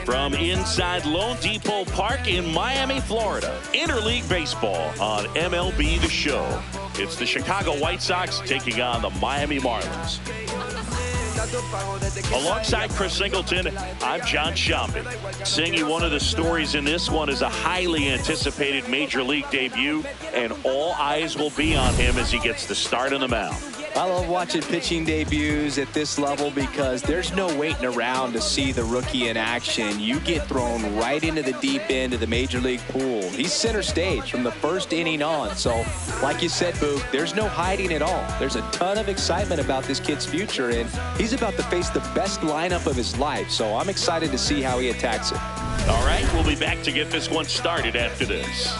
From inside Lone Depot Park in Miami, Florida, Interleague Baseball on MLB The Show. It's the Chicago White Sox taking on the Miami Marlins. Alongside Chris Singleton, I'm John Shambi. Singy, one of the stories in this one is a highly anticipated Major League debut, and all eyes will be on him as he gets the start on the mound. I love watching pitching debuts at this level because there's no waiting around to see the rookie in action. You get thrown right into the deep end of the Major League pool. He's center stage from the first inning on. So, like you said, Boog, there's no hiding at all. There's a ton of excitement about this kid's future, and he's about to face the best lineup of his life. So I'm excited to see how he attacks it. All right, we'll be back to get this one started after this.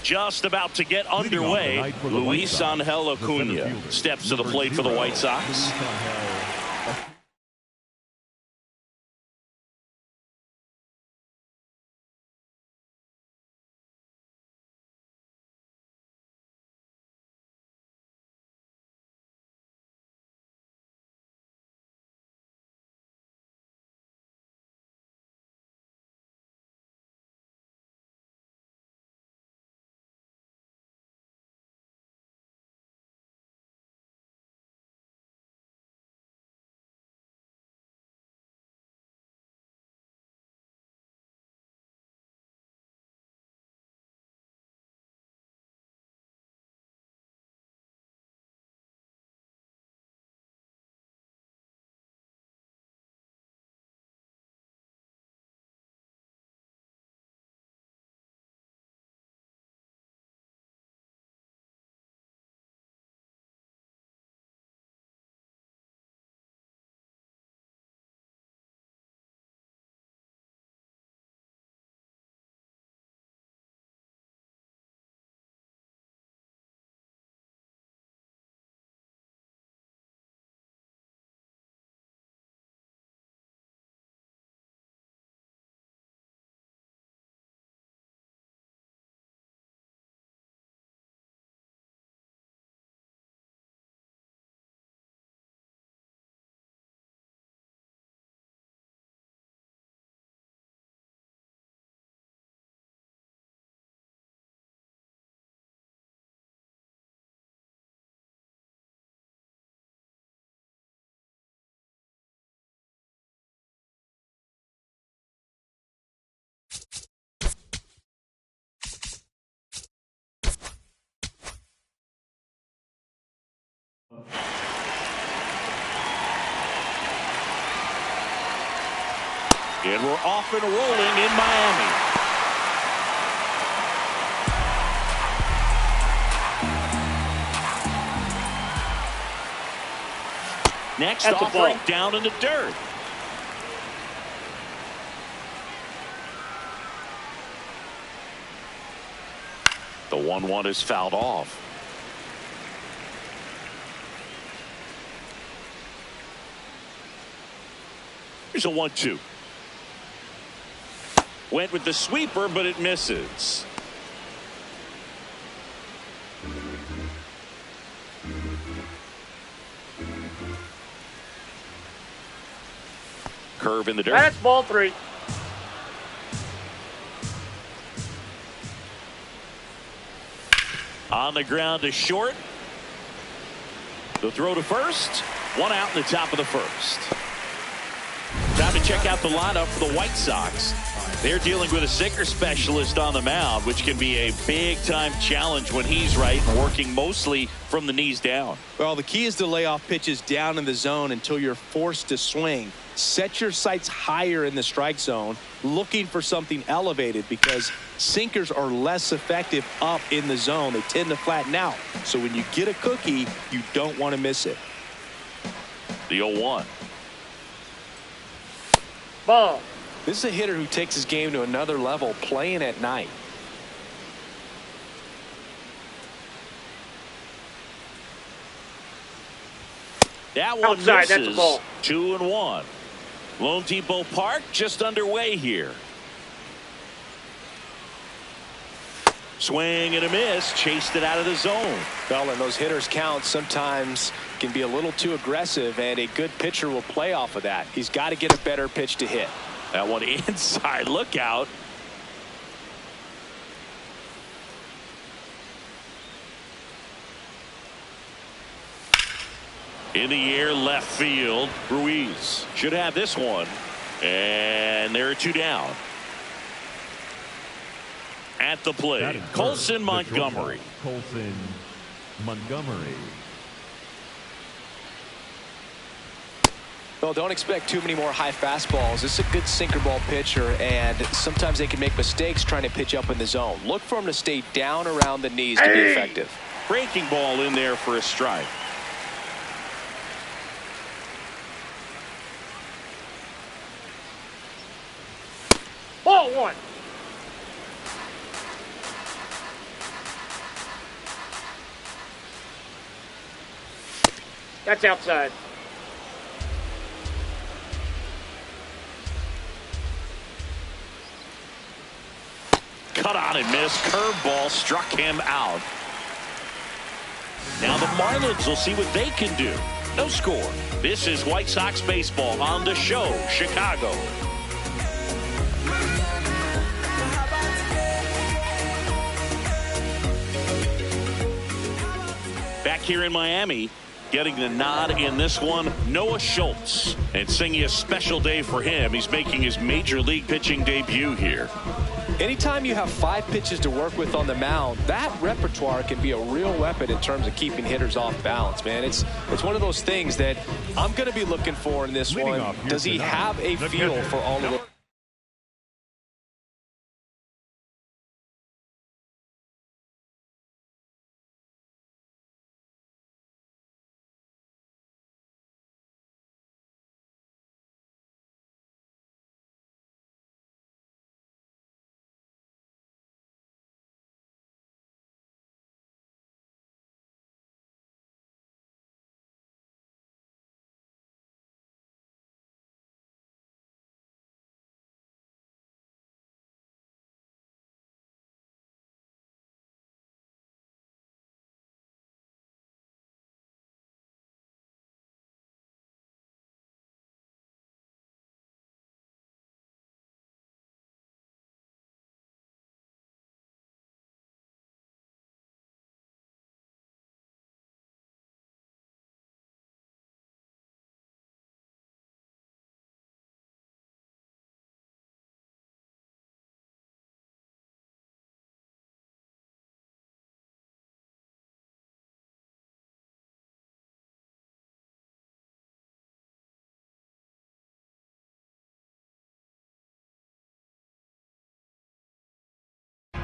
Just about to get underway, Luis Angel Acuna steps to the plate for the White Sox. And we're off and rolling in Miami. Next offering down in the dirt. The 1-1 is fouled off. Here's a 1-2. Went with the sweeper, but it misses. Curve in the dirt. That's ball 3. On the ground to short. The throw to first. One out in the top of the first. Time to check out the lineup for the White Sox. They're dealing with a sinker specialist on the mound, which can be a big-time challenge when he's right and working mostly from the knees down. Well, the key is to lay off pitches down in the zone until you're forced to swing. Set your sights higher in the strike zone, looking for something elevated, because sinkers are less effective up in the zone. They tend to flatten out. So when you get a cookie, you don't want to miss it. The 0-1. Ball. This is a hitter who takes his game to another level, playing at night. That one outside, misses. that's a ball. 2-1. Lone Depot Park just underway here. Swing and a miss. Chased it out of the zone. Well, and those hitters count sometimes can be a little too aggressive, and a good pitcher will play off of that. He's got to get a better pitch to hit. That one inside. Look out. In the air, left field. Ruiz should have this one. And there are two down. At the plate, Colson Montgomery. Colson Montgomery. Well, don't expect too many more high fastballs. This is a good sinker ball pitcher, and sometimes they can make mistakes trying to pitch up in the zone. Look for him to stay down around the knees to be effective. Breaking ball in there for a strike. Ball one. That's outside. Cut on and miss. Curveball struck him out. Now the Marlins will see what they can do. No score. This is White Sox baseball on the show, Chicago. Back here in Miami, getting the nod in this one, Noah Schultz. And singing a special day for him. He's making his major league pitching debut here. Anytime you have 5 pitches to work with on the mound, that repertoire can be a real weapon in terms of keeping hitters off balance, man. It's one of those things that I'm going to be looking for in this one. Does he have a feel for all of it?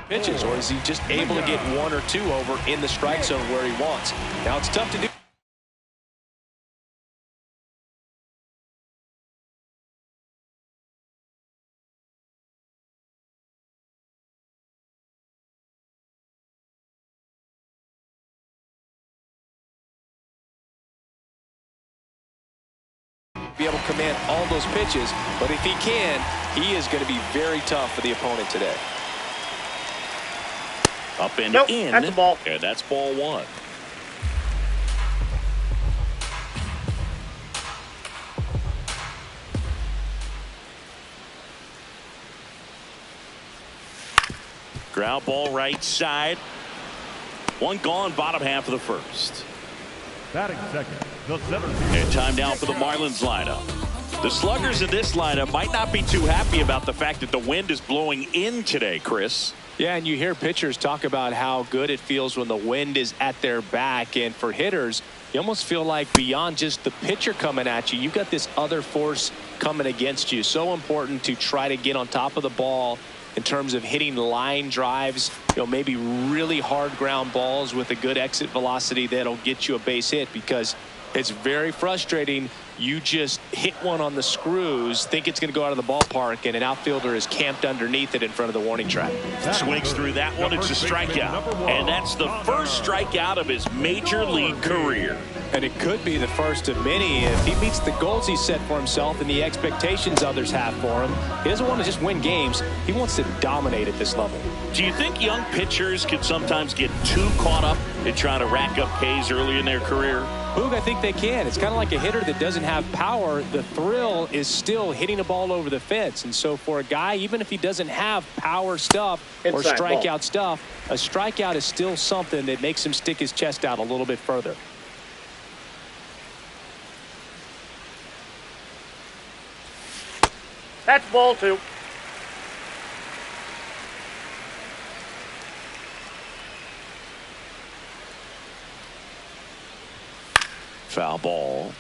Pitches, or is he just able to get 1 or 2 over in the strike zone where he wants? Now it's tough to do. Be able to command all those pitches, but if he can, he is going to be very tough for the opponent today. Up and nope, in. that's a ball. And that's ball 1. Ground ball right side. One gone, bottom half of the first. Batting second, the 7th. And time now for the Marlins lineup. The sluggers in this lineup might not be too happy about the fact that the wind is blowing in today, Chris. Yeah, and you hear pitchers talk about how good it feels when the wind is at their back. And for hitters, you almost feel like beyond just the pitcher coming at you, you've got this other force coming against you. So important to try to get on top of the ball in terms of hitting line drives, maybe really hard ground balls with a good exit velocity that'll get you a base hit, because it's very frustrating You just hit one on the screws, think it's going to go out of the ballpark, and an outfielder is camped underneath it in front of the warning track. Swings through that one. It's a strikeout. And that's the first strikeout of his major league career. And it could be the first of many if he meets the goals he set for himself and the expectations others have for him. He doesn't want to just win games. He wants to dominate at this level. Do you think young pitchers can sometimes get too caught up in trying to rack up Ks early in their career? Boog, I think they can. It's kind of like a hitter that doesn't have power. The thrill is still hitting a ball over the fence. And so for a guy, even if he doesn't have power stuff or strikeout stuff, a strikeout is still something that makes him stick his chest out a little bit further. That's ball 2. Foul ball.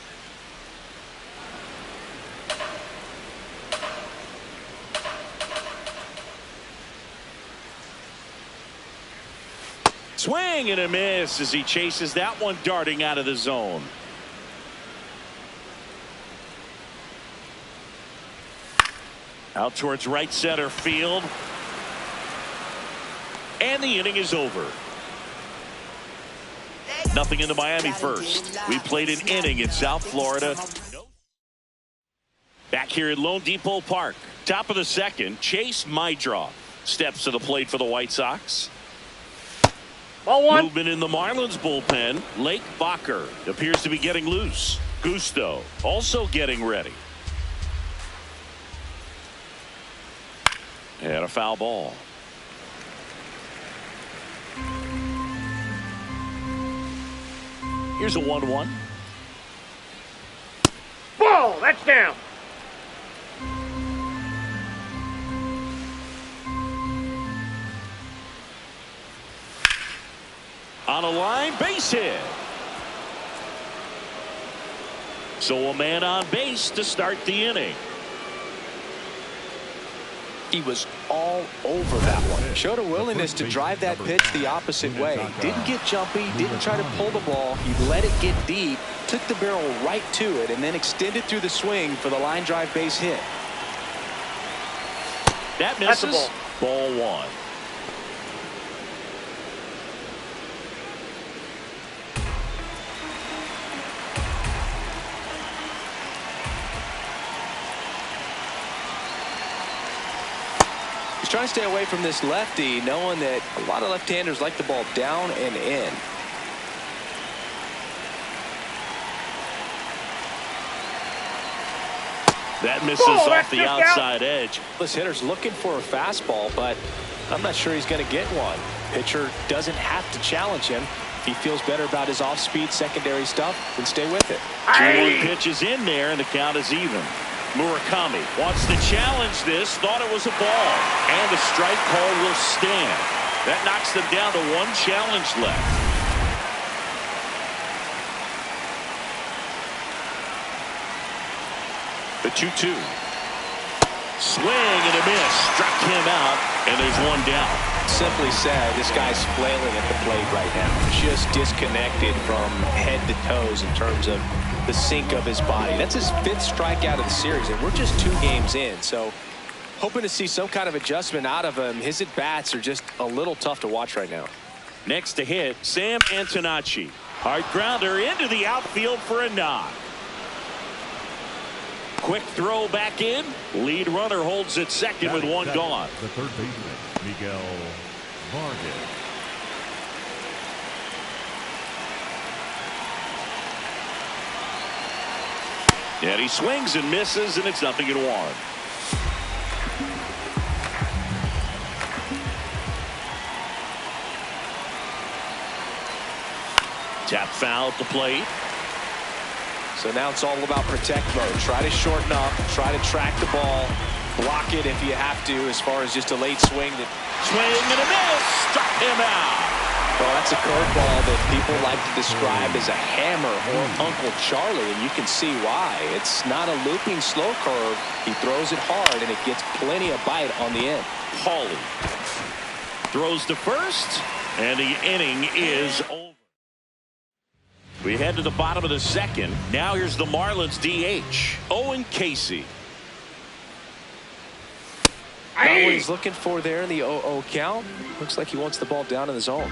Swing and a miss as he chases that one darting out of the zone. Out towards right center field. And the inning is over. Nothing in the Miami first. We played an inning in South Florida. Back here at Lone Depot Park. Top of the second, Chase Mydroff steps to the plate for the White Sox. Ball 1. Movement in the Marlins bullpen. Lake Bacher appears to be getting loose. Gusto also getting ready. And a foul ball. Here's a 1-1. Ball. That's down. On a line, base hit. So a man on base to start the inning. He was all over that one. Showed a willingness to drive that pitch the opposite way. Didn't get jumpy, didn't try to pull the ball. He let it get deep, took the barrel right to it, and then extended through the swing for the line drive base hit. That misses. Ball 1. He's trying to stay away from this lefty, knowing that a lot of left-handers like the ball down and in. That misses off the outside edge. This hitter's looking for a fastball, but I'm not sure he's going to get one. Pitcher doesn't have to challenge him. If he feels better about his off-speed secondary stuff, then stay with it. 2-1 pitch is in there, and the count is even. Murakami wants to challenge this, thought it was a ball, and the strike call will stand. That knocks them down to 1 challenge left. The 2-2. Swing and a miss. Struck him out, and there's 1 down. Simply said, this guy's flailing at the plate right now. Just disconnected from head to toes in terms of the sink of his body. That's his 5th strikeout of the series, and we're just 2 games in. So hoping to see some kind of adjustment out of him. His at-bats are just a little tough to watch right now. Next to hit, Sam Antonacci. Hard grounder into the outfield for a knock. Quick throw back in. Lead runner holds at second with 1 gone. The third baseman, Miguel Vargas. And he swings and misses, and it's 0-1. Tap foul at the plate. So now it's all about protect mode. Try to shorten up, try to track the ball, block it if you have to, as far as just a late swing. Swing and a miss. Struck him out. Well, that's a curveball that people like to describe as a hammer or Uncle Charlie, and you can see why. It's not a looping slow curve. He throws it hard, and it gets plenty of bite on the end. Pauly throws to first, and the inning is over. We head to the bottom of the second. Now here's the Marlins DH, Owen Casey. Not what he's looking for there in the 0-0 count. Looks like he wants the ball down in the zone.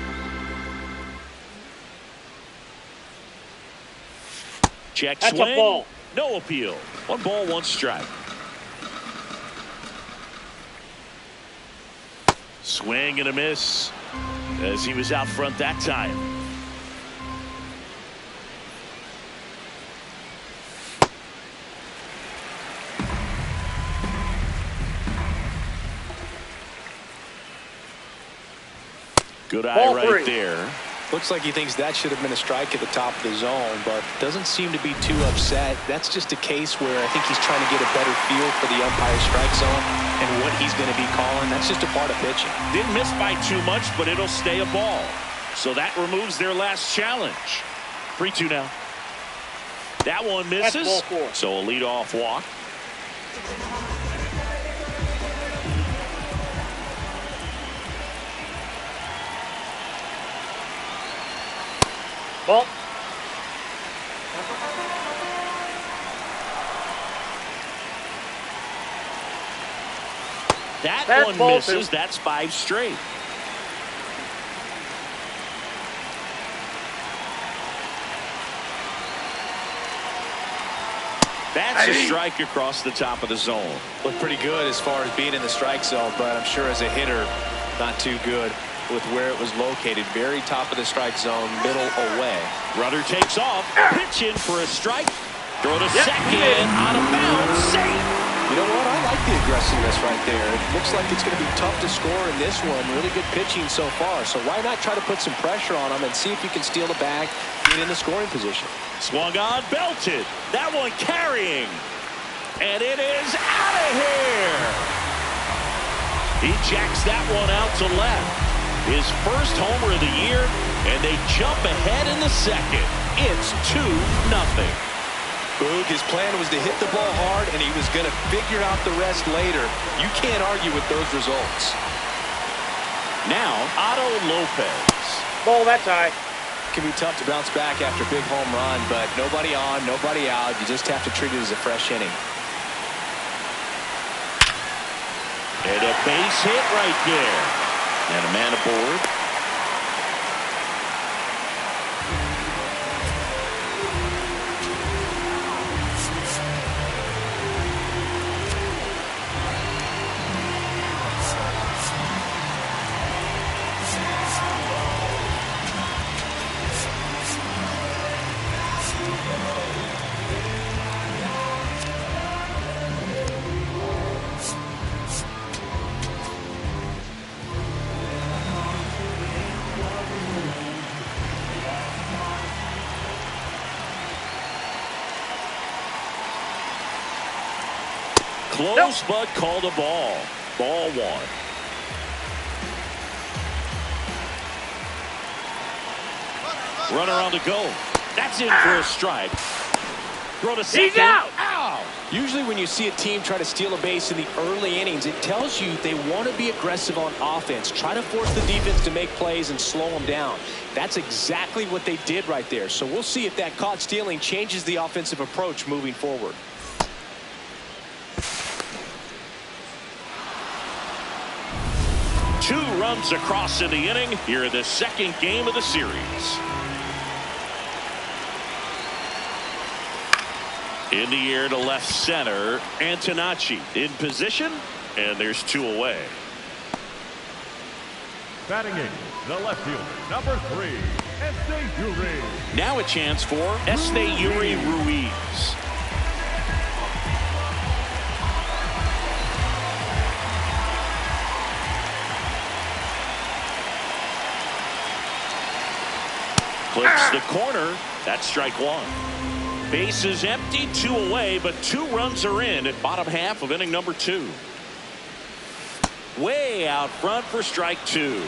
Check That's swing. a ball. No appeal. 1 ball, 1 strike. Swing and a miss as he was out front that time. Good eye Ball right 3. there. Looks like he thinks that should have been a strike at the top of the zone, but doesn't seem to be too upset. That's just a case where I think he's trying to get a better feel for the umpire's strike zone and what he's going to be calling. That's just a part of pitching. Didn't miss by too much, but it'll stay a ball. So that removes their last challenge. 3-2 now. That one misses. That's ball 4. So a leadoff walk. Ball. That That's one ball misses. 2. That's 5 straight. That's a strike across the top of the zone. Looked pretty good as far as being in the strike zone, but I'm sure as a hitter, not too good with where it was located. Very top of the strike zone, middle away. Runner takes off. Pitch in for a strike. Throw to second. Out of bounds. Safe. You know what? I like the aggressiveness right there. It looks like it's going to be tough to score in this one. Really good pitching so far. So why not try to put some pressure on him and see if you can steal the bag, get in the scoring position. Swung on, belted. That one carrying. And it is out of here. He jacks that one out to left. His first homer of the year, and they jump ahead in the second. It's 2-0. Boog, his plan was to hit the ball hard, and he was going to figure out the rest later. You can't argue with those results. Now, Otto Lopez. Ball, that's high. It can be tough to bounce back after a big home run, but nobody on, nobody out. You just have to treat it as a fresh inning. And a base hit right there. And a man aboard. Close, but called a ball. Ball 1. Runner on the go. That's in for a strike. Throw to second. He's out. Ow! Usually when you see a team try to steal a base in the early innings, it tells you they want to be aggressive on offense. Try to force the defense to make plays and slow them down. That's exactly what they did right there. So we'll see if that caught stealing changes the offensive approach moving forward. Two runs across in the inning here in the second game of the series. In the air to left center, Antonacci in position, and there's 2 away. Batting in the left fielder, number 3, Yuri. Now a chance for Yuri Ruiz. Clips the corner. That's strike 1. Base is empty, 2 away, but 2 runs are in at bottom half of inning number 2. Way out front for strike 2.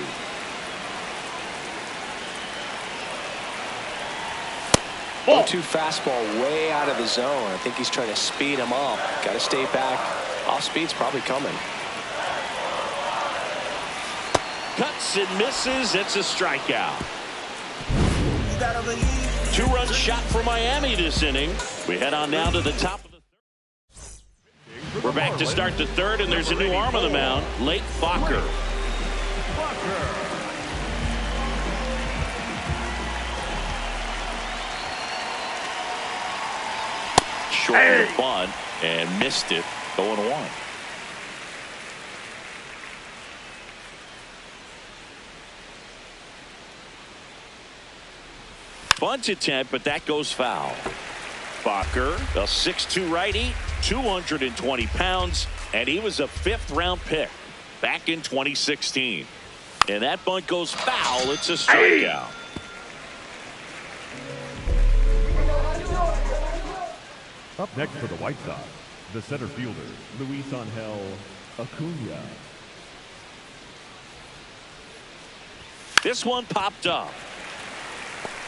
Ball 2 fastball way out of the zone. I think he's trying to speed him up. Got to stay back. Off speed's probably coming. Cuts and misses. It's a strikeout. 2-run shot for Miami this inning. We head on down to the top of the third. We're back to start the third, and there's a new arm on the mound, Late Fokker. Short of the bunt and missed it. 0-1. Bunt attempt, but that goes foul. Fokker, a 6'2" righty, 220 pounds, and he was a 5th-round pick back in 2016. And that bunt goes foul. It's a strikeout. Up next for the White Sox, the center fielder, Luis Angel Acuna. This one popped up.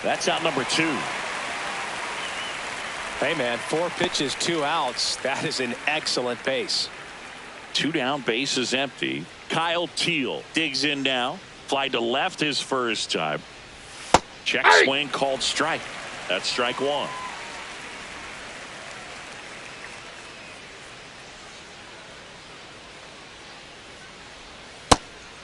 That's out number 2. Hey, man, 4 pitches, 2 outs. That is an excellent pace. 2 down, base is empty. Kyle Teal digs in now. Fly to left his first time. Check swing called strike. That's strike 1.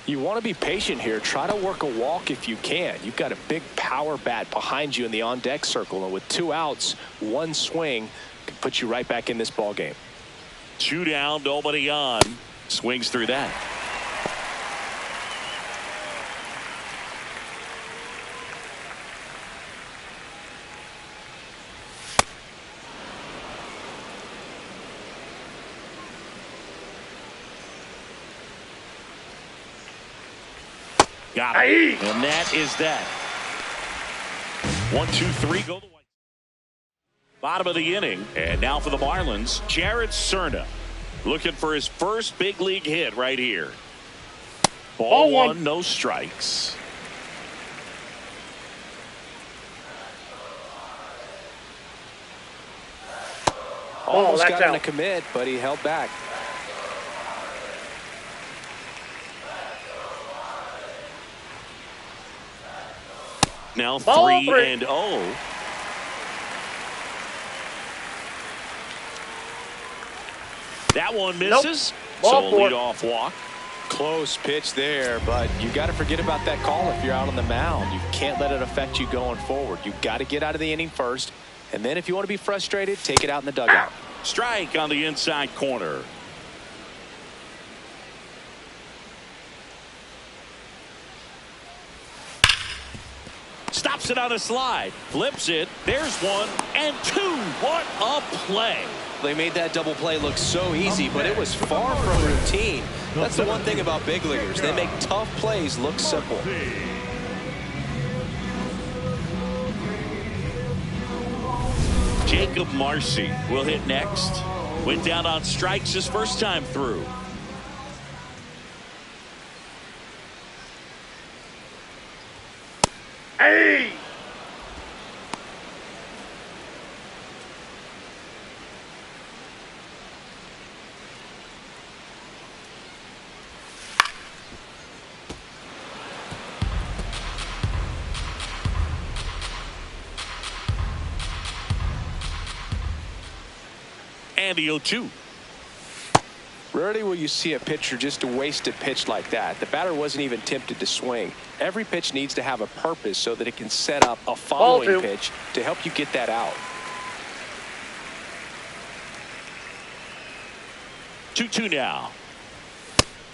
You want to be patient here. Try to work a walk if you can. You've got a big power bat behind you in the on-deck circle, and with 2 outs, 1 swing can put you right back in this ball game. 2 down, nobody on. Swings through that. Got it. And that is that. 1, 2, 3, go the White. Bottom of the inning. And now for the Marlins, Jared Cerna. Looking for his first big league hit right here. Ball 1, no strikes. Almost got him to commit, but he held back. Now 3-0. That one misses. Nope. So lead off walk. Close pitch there, but you got to forget about that call if you're out on the mound. You can't let it affect you going forward. You've got to get out of the inning first, and then if you want to be frustrated, take it out in the dugout. Strike on the inside corner. Stops it on a slide. Flips it. There's 1 and 2. What a play. They made that double play look so easy, but it was far from routine. That's the one thing about big leaguers. They make tough plays look simple. Jacob Marcy will hit next. Went down on strikes his first time through. And the 0-2. Rarely will you see a pitcher just waste a pitch like that. The batter wasn't even tempted to swing. Every pitch needs to have a purpose so that it can set up a following pitch to help you get that out. 2-2 now.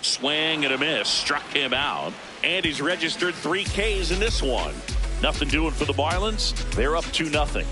Swing and a miss. Struck him out. And he's registered 3 Ks in this one. Nothing doing for the Marlins. They're up 2-0.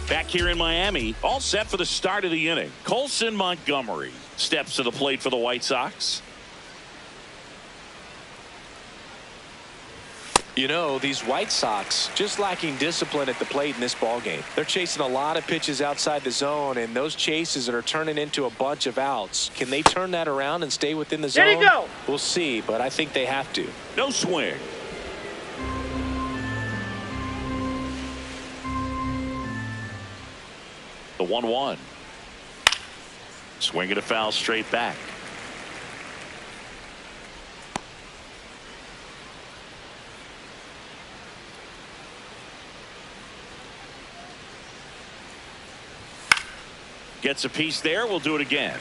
Back here in Miami, all set for the start of the inning. Colson Montgomery steps to the plate for the White Sox. You know, these White Sox just lacking discipline at the plate in this ballgame. They're chasing a lot of pitches outside the zone, and those chases are turning into a bunch of outs. Can they turn that around and stay within the zone? There you go. We'll see, but I think they have to. No swing. The 1-1. Swing and a foul straight back. Gets a piece there. We'll do it again.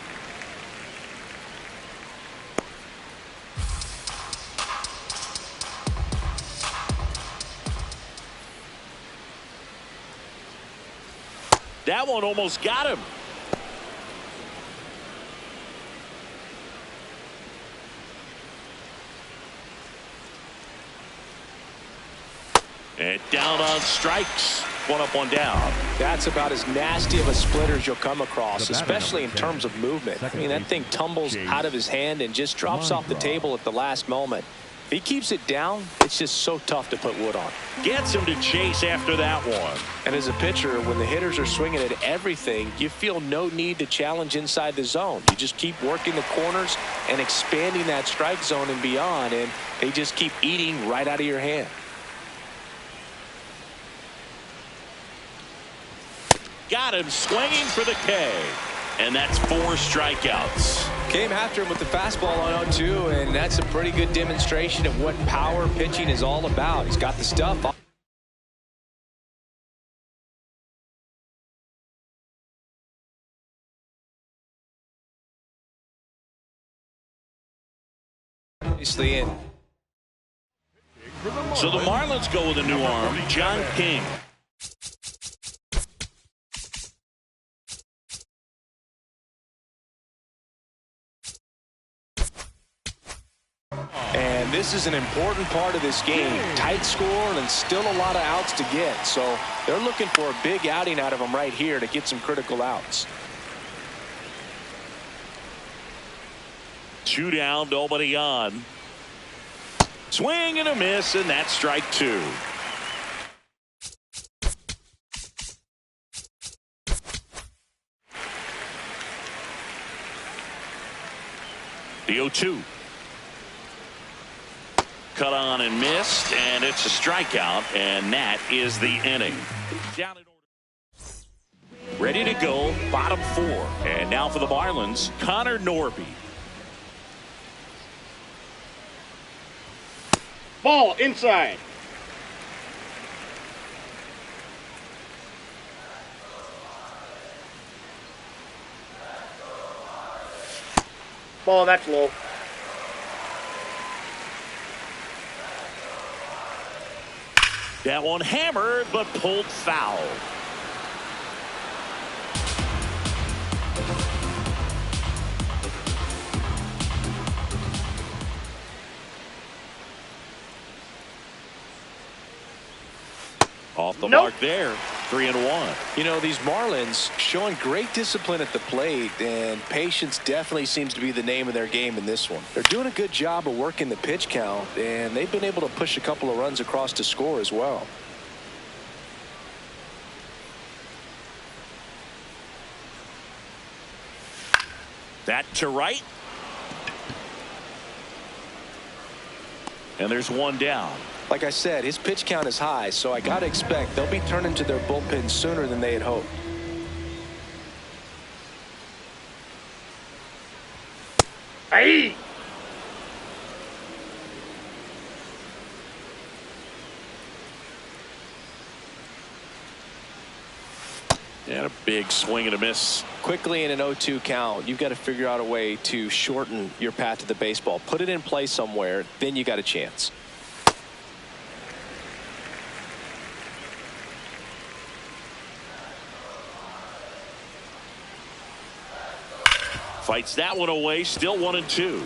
That one almost got him. And down on strikes. One up, one down. That's about as nasty of a splitter as you'll come across, especially in terms of movement. I mean, that thing tumbles out of his hand and just drops off the table at the last moment. If he keeps it down, it's just so tough to put wood on. Gets him to chase after that one. And as a pitcher, when the hitters are swinging at everything, you feel no need to challenge inside the zone. You just keep working the corners and expanding that strike zone and beyond, and they just keep eating right out of your hand. Got him swinging for the K. And that's 4 strikeouts. Came after him with the fastball on 0-2, and that's a pretty good demonstration of what power pitching is all about. He's got the stuff. Obviously, and so the Marlins go with a new arm, John King. And this is an important part of this game. Tight score and still a lot of outs to get. So they're looking for a big outing out of them right here to get some critical outs. 2 down, nobody on. Swing and a miss, and that's strike 2. The 0-2. Cut on and missed, and it's a strikeout, and that is the inning. Down in order. Ready to go, bottom 4. And now for the Marlins, Connor Norby. Ball inside. Ball, that's low. That one hammered, but pulled foul. Off the mark there. 3-1. You know, these Marlins showing great discipline at the plate, and patience definitely seems to be the name of their game in this one. They're doing a good job of working the pitch count, and they've been able to push a couple of runs across to score as well. That to right. And there's one down. Like I said, his pitch count is high, so I got to expect they'll be turning to their bullpen sooner than they had hoped. Hey! And a big swing and a miss. Quickly in an 0-2 count, you've got to figure out a way to shorten your path to the baseball. Put it in play somewhere, then you got a chance. Fights that one away, still 1-2.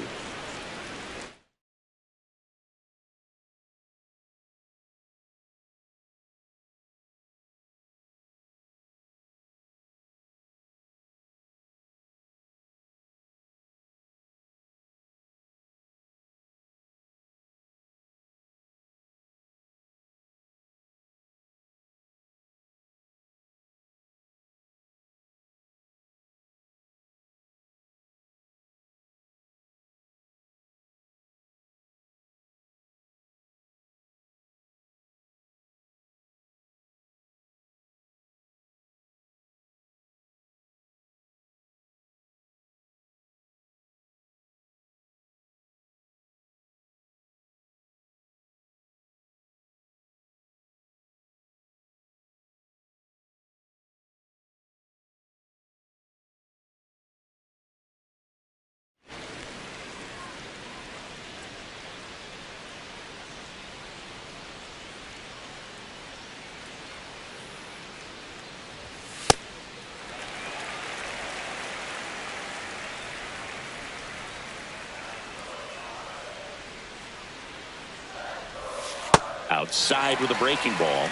Outside with a breaking ball.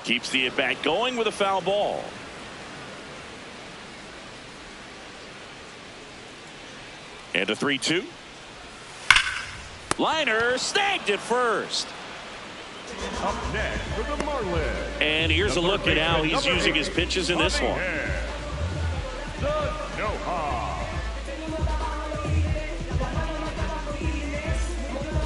Keeps the at-bat going with a foul ball. And a 3-2. Liner snagged at first. Up next for the Marlins. And here's a look at how he's using his pitches in this one. The Noha.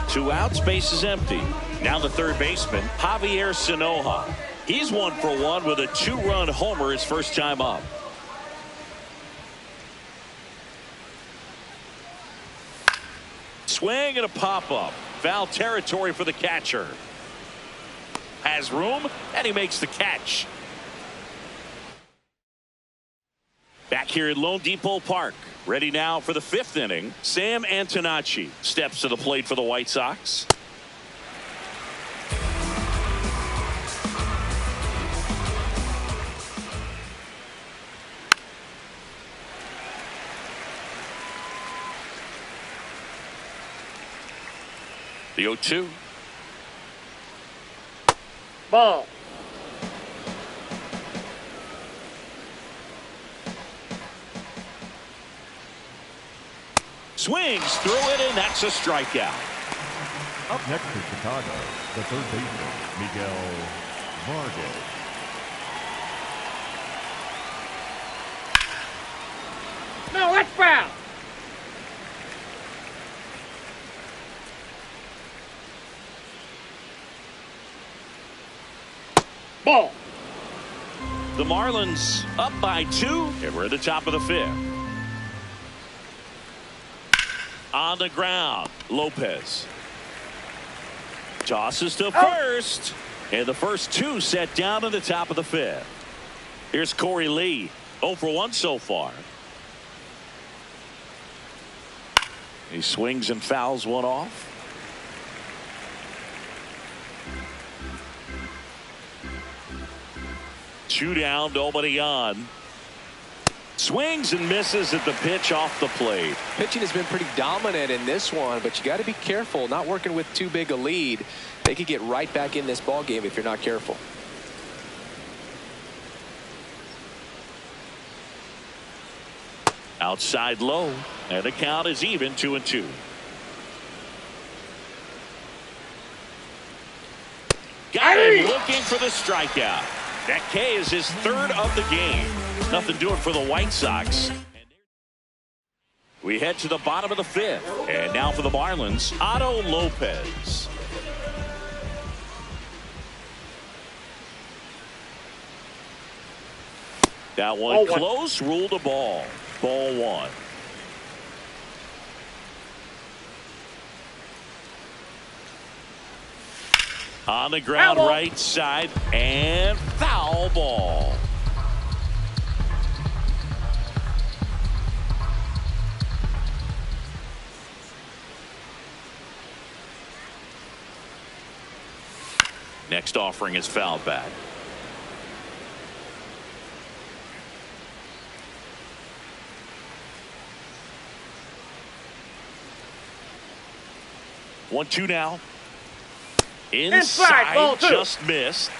2 outs, base is empty. Now the third baseman, Javier Sanoja. He's 1 for 1 with a 2-run homer his first time up. Swing and a pop-up. Foul territory for the catcher. Has room, and he makes the catch. Back here at Lone Depot Park. Ready now for the 5th inning. Sam Antonacci steps to the plate for the White Sox. The 0-2. Ball. Swings through it, and that's a strikeout. Up next for Chicago, the third baseman, Miguel Vargas. No, that's foul. Ball. The Marlins up by 2, and we're at the top of the 5th. On the ground, Lopez tosses to first, and the first 2 set down at the top of the 5th. Here's Corey Lee, 0 for 1 so far. He swings and fouls one off. Two down, nobody on. Swings and misses at the pitch off the plate. Pitching has been pretty dominant in this one, but you got to be careful. Not working with too big a lead. They could get right back in this ball game if you're not careful. Outside low, and the count is even, 2-2. Got him looking for the strikeout. That K is his 3rd of the game. Nothing doing for the White Sox. We head to the bottom of the 5th. And now for the Marlins, Otto Lopez. That one close, ruled a ball. Ball 1. On the ground, right side, and foul ball. Next offering is fouled back. One, 2 now. Inside, ball 2. Just missed.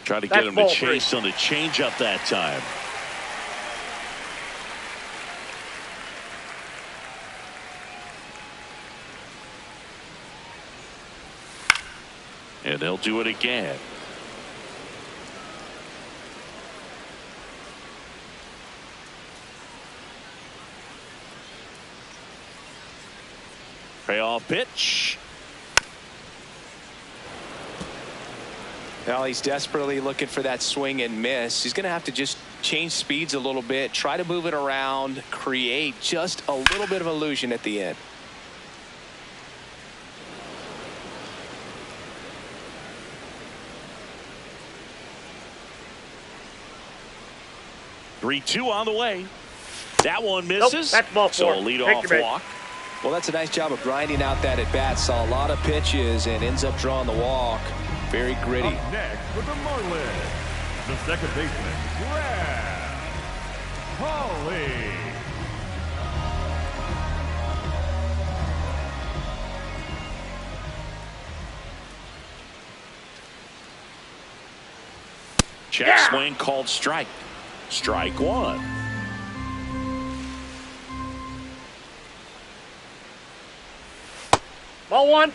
Try to get him to chase on the changeup that time. And they'll do it again. Payoff pitch. Now he's desperately looking for that swing and miss. He's going to have to just change speeds a little bit, try to move it around, create just a little bit of illusion at the end. Three, 2 on the way. That one misses. Nope, that's ball 4. So a leadoff walk. Well, that's a nice job of grinding out that at bat. Saw a lot of pitches and ends up drawing the walk. Very gritty. Up next for the Marlins, the second baseman, Brad Holly. Check swing called strike. Strike one. Ball one.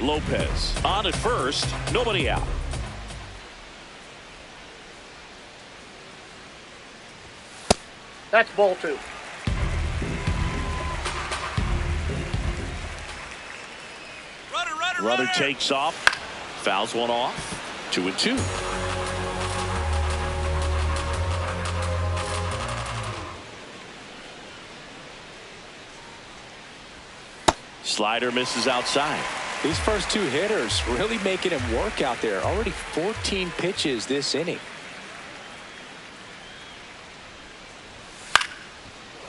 Lopez on at first. Nobody out. That's ball two. Runner takes off. Fouls one off. 2-2. Slider misses outside. These first two hitters really making him work out there. Already 14 pitches this inning.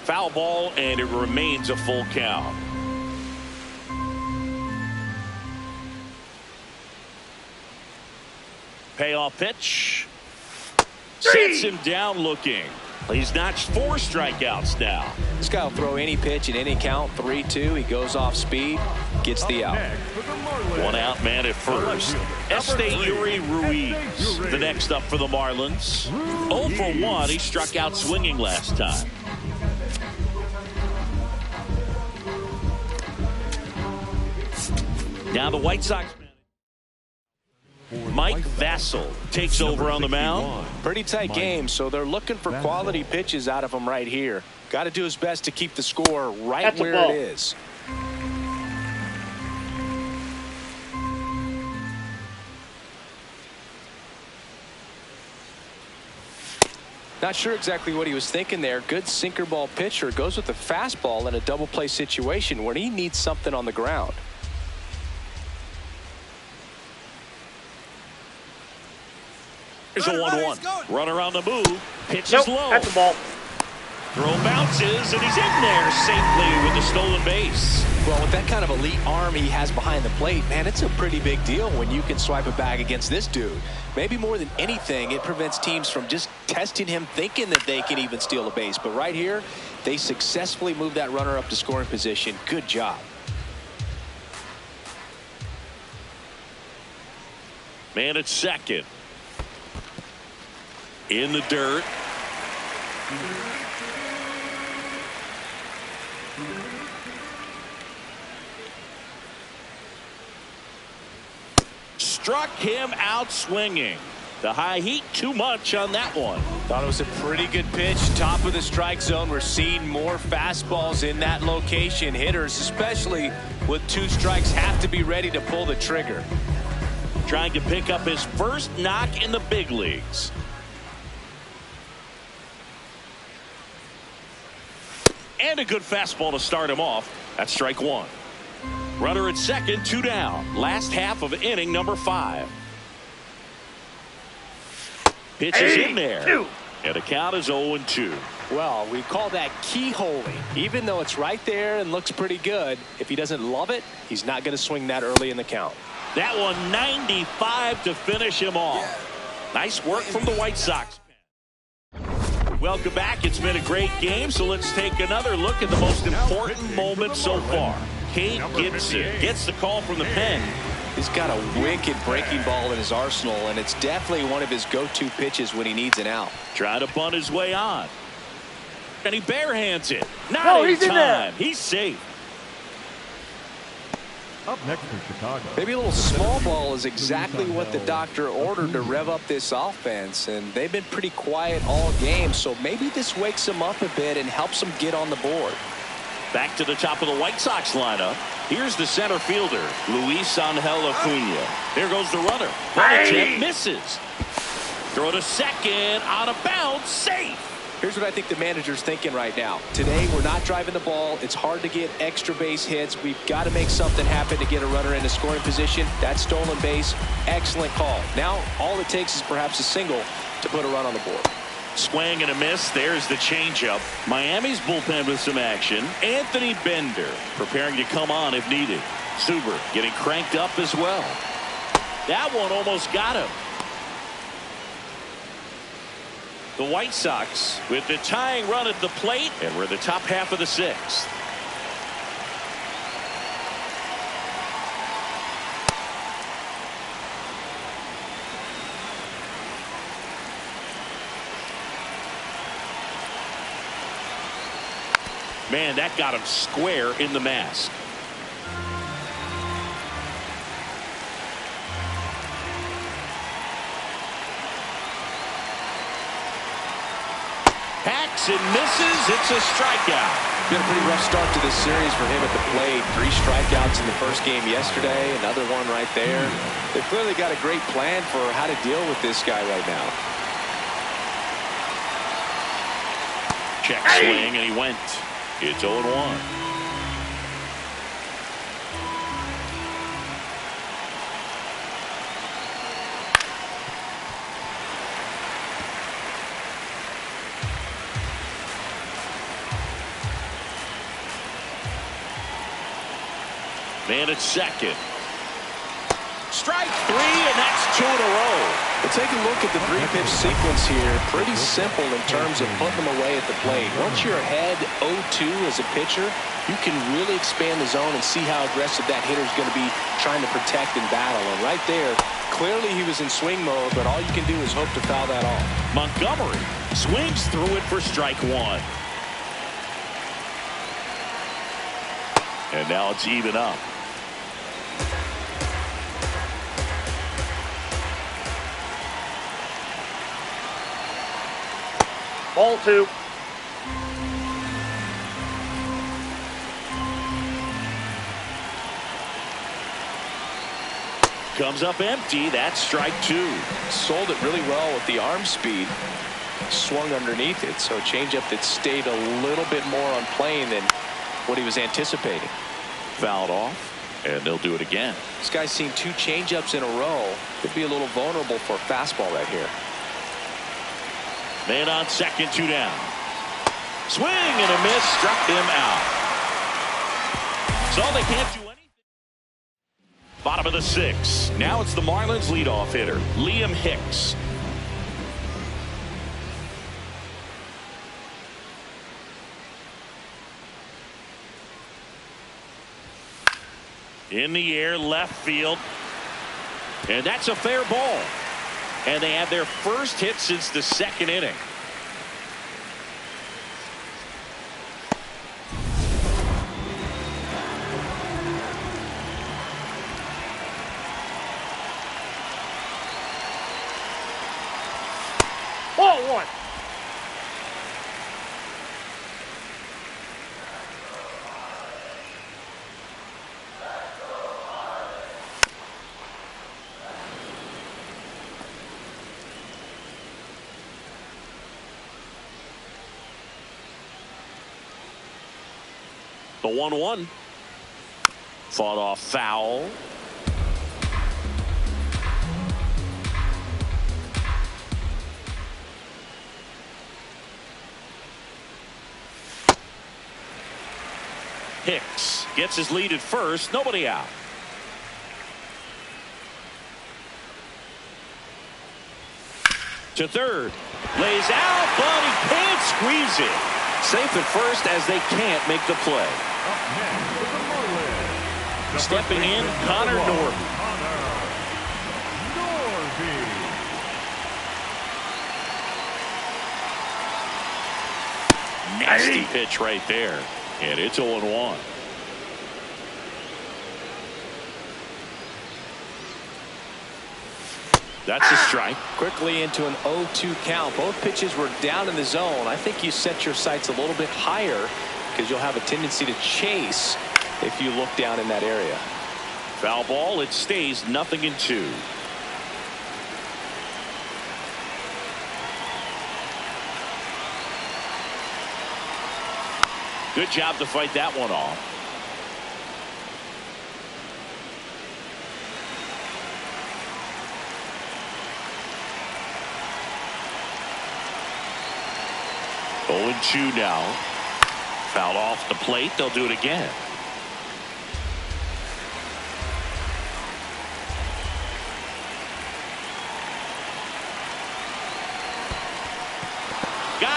Foul ball, and it remains a full count. Payoff pitch. Sets him down looking. He's notched 4 strikeouts now. This guy will throw any pitch at any count. 3-2. He goes off speed. Gets the out. One out man at first. Yuri Ruiz, the next up for the Marlins. 0 for 1. He struck out swinging last time. Now the White Sox. Mike Vassell takes over on the mound. Pretty tight game, so they're looking for quality pitches out of him right here. Got to do his best to keep the score right where it is. Not sure exactly what he was thinking there. Good sinker ball pitcher goes with the fastball in a double play situation when he needs something on the ground. Here's a 1-1. Runner on the move. Pitch is low. That's a ball. Throw bounces, and he's in there safely with the stolen base. Well, with that kind of elite arm he has behind the plate, man, it's a pretty big deal when you can swipe a bag against this dude. Maybe more than anything, it prevents teams from just testing him, thinking that they can even steal a base. But right here, they successfully move that runner up to scoring position. Good job. Man at second. In the dirt. Struck him out swinging. The high heat too much on that one. Thought it was a pretty good pitch. Top of the strike zone. We're seeing more fastballs in that location. Hitters, especially with 2 strikes, have to be ready to pull the trigger. Trying to pick up his first knock in the big leagues. And a good fastball to start him off. That's strike 1. Runner at second, 2 down. Last half of inning number 5. Pitch is in there. And the count is 0-2. Well, we call that keyholing. Even though it's right there and looks pretty good, if he doesn't love it, he's not going to swing that early in the count. That one 95 to finish him off. Nice work from the White Sox. Welcome back. It's been a great game, so let's take another look at the most important moment so far. Kate Gibson gets the call from the pen. He's got a wicked breaking ball in his arsenal, and it's definitely one of his go-to pitches when he needs an out. Trying to bunt his way on. And he barehands it. Not in time. He's safe. Up next from Chicago. Maybe a little small ball is exactly what the doctor ordered to rev up this offense, and they've been pretty quiet all game, so maybe this wakes them up a bit and helps them get on the board. Back to the top of the White Sox lineup. Here's the center fielder, Luis Angel Acuna. There goes the runner. Belichick misses. Throw to second, on a bounce, safe. Here's what I think the manager's thinking right now. Today, we're not driving the ball. It's hard to get extra base hits. We've got to make something happen to get a runner into scoring position. That stolen base, excellent call. Now, all it takes is perhaps a single to put a run on the board. Swing and a miss. There's the changeup. Miami's bullpen with some action. Anthony Bender preparing to come on if needed. Suber getting cranked up as well. That one almost got him. The White Sox with the tying run at the plate, and we're in the top half of the sixth. Man, that got him square in the mask. Hacks and misses. It's a strikeout. Been a pretty rough start to this series for him at the plate. 3 strikeouts in the first game yesterday. Another one right there. They've clearly got a great plan for how to deal with this guy right now. Check swing, and he went. It's 0-1. Man at second. Strike 3, and that's 2 in a row. Well, take a look at the 3-pitch sequence here. Pretty simple in terms of putting them away at the plate. Once you're ahead 0-2 as a pitcher, you can really expand the zone and see how aggressive that hitter is going to be trying to protect and battle. And right there, clearly he was in swing mode, but all you can do is hope to foul that off. Montgomery swings through it for strike 1. And now it's even up. Ball 2. Comes up empty. That's strike 2. Sold it really well with the arm speed. Swung underneath it, so a changeup that stayed a little bit more on plane than what he was anticipating. Fouled off, and they'll do it again. This guy's seen 2 changeups in a row. Could be a little vulnerable for a fastball right here. Man on second, 2 down. Swing and a miss, struck him out. So they can't do anything. Bottom of the 6th. Now it's the Marlins leadoff hitter, Liam Hicks. In the air, left field. And that's a fair ball. And they have their first hit since the 2nd inning. Ball 1. The 1-1. Fought off foul. Hicks gets his lead at first. Nobody out. To third. Lays out, but he can't squeeze it. Safe at first as they can't make the play. Stepping in, Connor Norby. Nasty pitch right there. And it's 0-1. That's a strike. Quickly into an 0-2 count. Both pitches were down in the zone. I think you set your sights a little bit higher because you'll have a tendency to chase if you look down in that area. Foul ball. It stays 0-2. Good job to fight that one off. Oh, 0-2 now. Fouled off the plate. They'll do it again.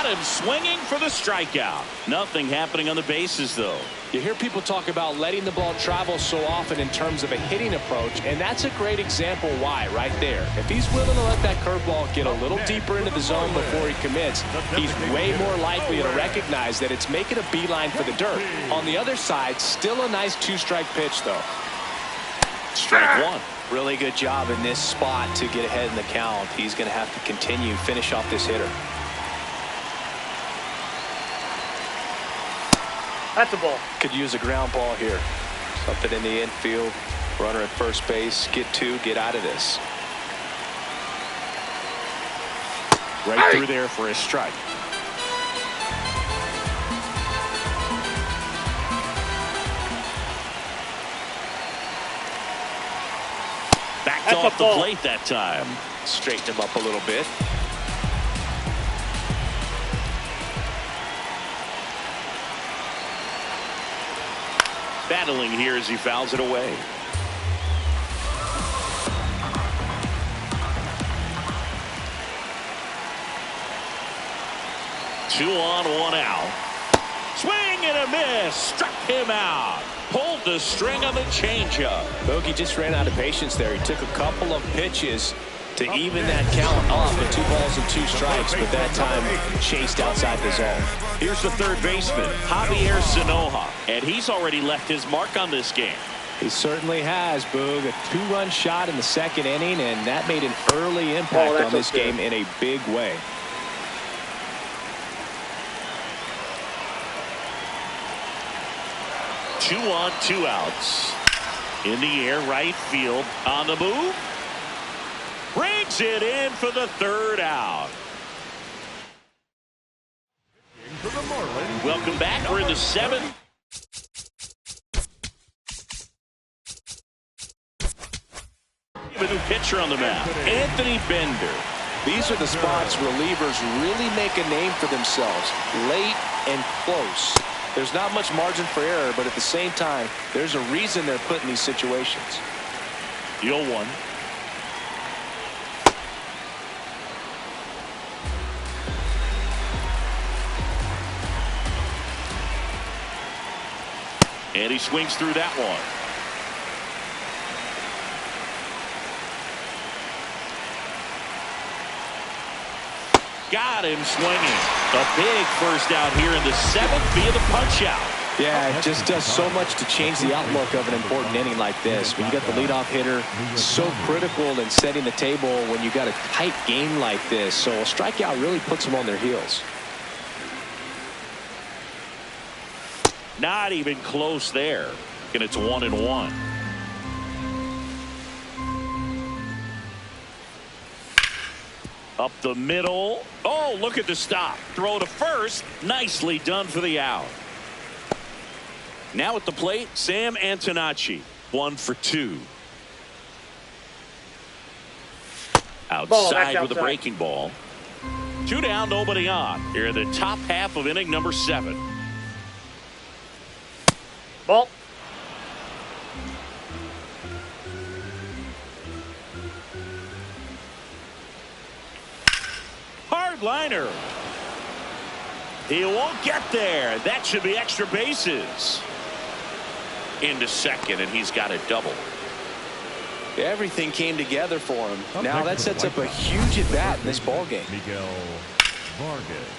Got him swinging for the strikeout. Nothing happening on the bases, though. You hear people talk about letting the ball travel so often in terms of a hitting approach, and that's a great example why right there. If he's willing to let that curveball get a little deeper into the zone before he commits, he's way more likely to recognize that it's making a beeline for the dirt. On the other side, still a nice two-strike pitch, though. Strike one. Really good job in this spot to get ahead in the count. He's going to have to finish off this hitter. That's a ball. Could use a ground ball here. Something in the infield. Runner at first base. Get out of this. Right through there for a strike. Backed off the plate that time. Straighten him up a little bit. Battling here as he fouls it away. Two on, one out. Swing and a miss. Struck him out. Pulled the string on the changeup. Bogey just ran out of patience there. He took a couple of pitches to even that count off with 2 balls and 2 strikes, but that time chased outside the zone. Here's the third baseman, Javier Sanoja, and he's already left his mark on this game. He certainly has, Boog. A 2-run shot in the second inning, and that made an early impact on this game in a big way. Two on, 2 outs. In the air, right field. On the move. Brings it in for the 3rd out. Welcome back. We're in the 7th. A new pitcher on the mound, Anthony Bender. These are the spots relievers really make a name for themselves. Late and close. There's not much margin for error, but at the same time, there's a reason they're put in these situations. The 0-1. And he swings through that one. Got him swinging. A big first out here in the 7th via the punch out. Yeah, it just does so much to change the outlook of an important inning like this. When you got the leadoff hitter, so critical in setting the table when you got a tight game like this. So a strikeout really puts them on their heels. Not even close there. And it's 1-1. Up the middle. Oh, look at the stop. Throw to first. Nicely done for the out. Now at the plate, Sam Antonacci. 1 for 2. Outside with a breaking ball. 2 down, nobody on. Here in the top half of inning number 7. Ball. Hard liner. He won't get there. That should be extra bases. Into second, and he's got a double. Everything came together for him. Now that sets up a huge at bat in this ball game. Miguel Vargas.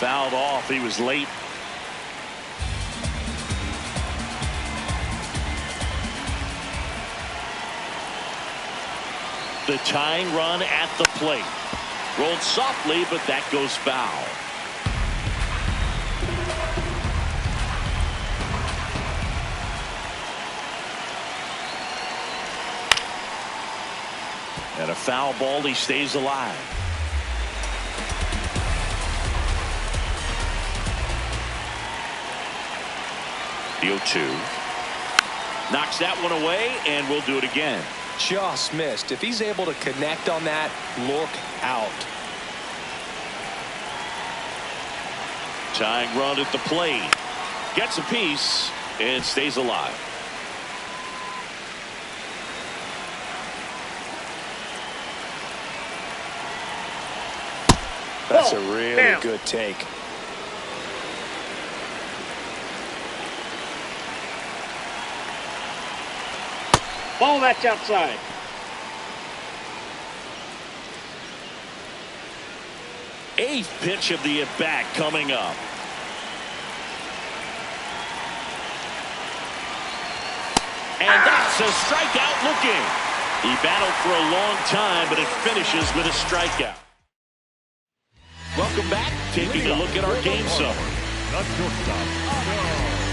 Fouled off. He was late. The tying run at the plate. Rolled softly, but that goes foul. And a foul ball. He stays alive. The 0-2. Knocks that one away, and we'll do it again. Just missed. If he's able to connect on that, look out. Tying run at the plate. Gets a piece. and stays alive. That's a really good take. Ball, that's outside. Eighth pitch of the at-bat coming up. And that's a strikeout looking. He battled for a long time, but it finishes with a strikeout. Welcome back. Taking a look at our game summary. The shortstop, Otto Lopez.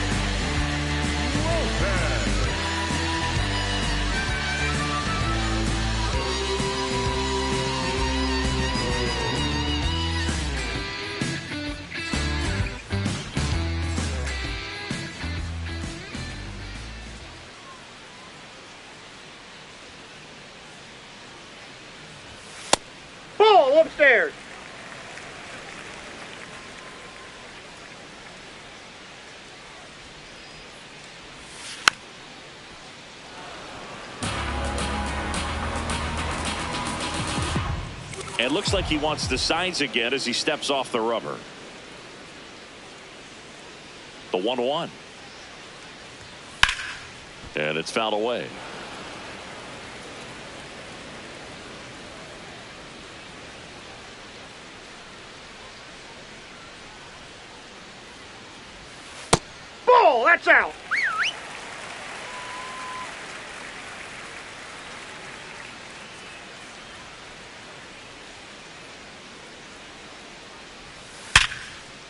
Ball upstairs. And looks like he wants the signs again as he steps off the rubber. The 1-1. And it's fouled away. Ball, that's out.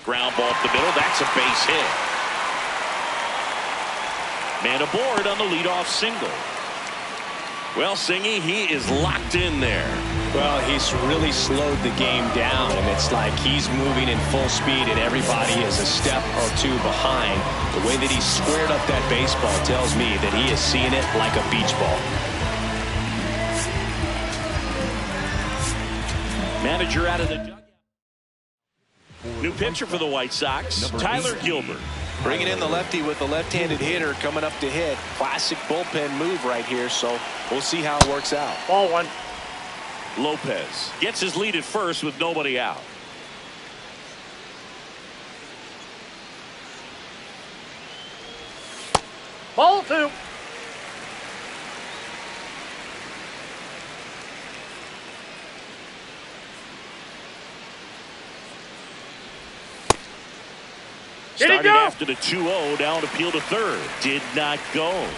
Ground ball up the middle. That's a base hit. Man aboard on the leadoff single. Well, Singy, he is locked in there. Well, he's really slowed the game down, and it's like he's moving in full speed, and everybody is a step or two behind. The way that he squared up that baseball tells me that he is seeing it like a beach ball. Manager out of the dugout. New pitcher for the White Sox, Tyler Gilbert. Bringing in the lefty with the left-handed hitter coming up to hit. Classic bullpen move right here, so we'll see how it works out. Ball one. Lopez gets his lead at first with nobody out. Ball two. Started after the 2-0, down appeal to third. Did not go.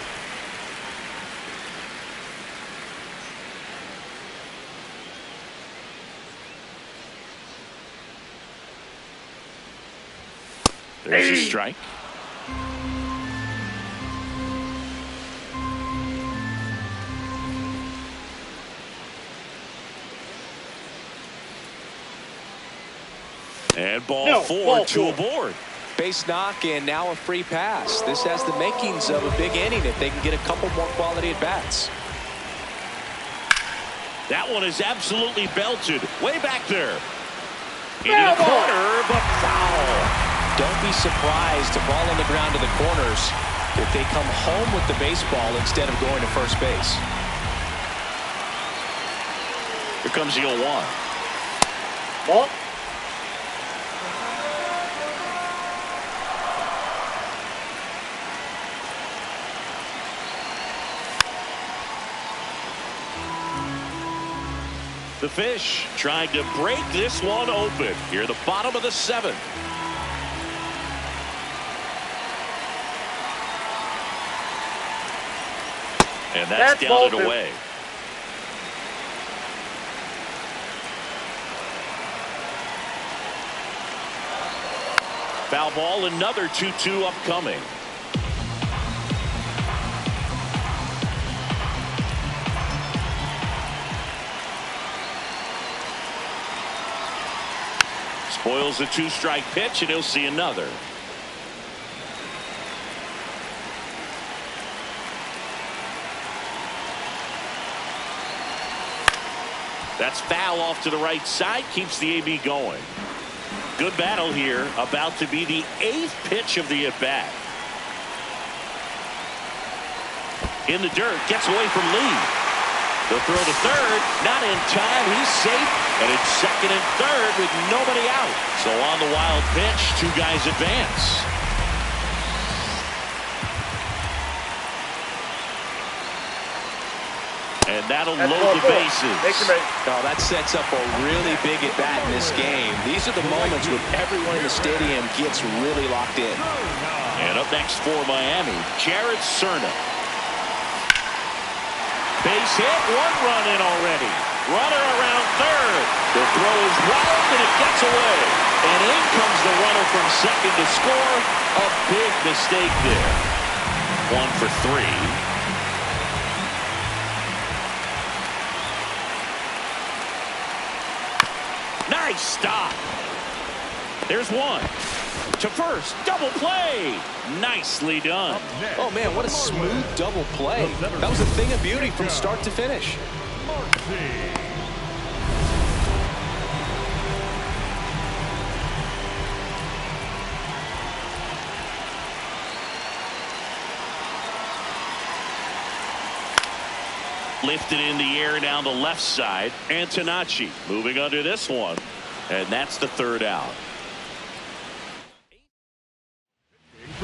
There's a strike. And ball four, two aboard. Base knock and now a free pass. This has the makings of a big inning if they can get a couple more quality at bats. That one is absolutely belted way back there. Into the corner, but foul. Don't be surprised to ball on the ground to the corners if they come home with the baseball instead of going to first base. Here comes the 0-1. Ball. The Fish trying to break this one open here, the bottom of the 7th. And that's down and away. Foul ball, another 2-2 upcoming. Spoils a 2-strike pitch, and he'll see another. That's foul off to the right side, keeps the AB going. Good battle here, about to be the 8th pitch of the at-bat. In the dirt, gets away from Lee. The throw to third, not in time. He's safe, and it's second and third with nobody out. So on the wild pitch, two guys advance. And that'll load the bases. Oh, that sets up a really big at-bat in this game. These are the moments when everyone in the stadium gets really locked in. And up next for Miami, Jared Cerna. Base hit, one run in already. Runner around third. The throw is wild, and it gets away. And in comes the runner from second to score. A big mistake there. 1 for 3. Nice stop. There's one. To first. Double play. Nicely done. Oh, man, what a smooth double play. That was a thing of beauty from start to finish. Lifted in the air down the left side. Antonacci moving under this one. And that's the third out.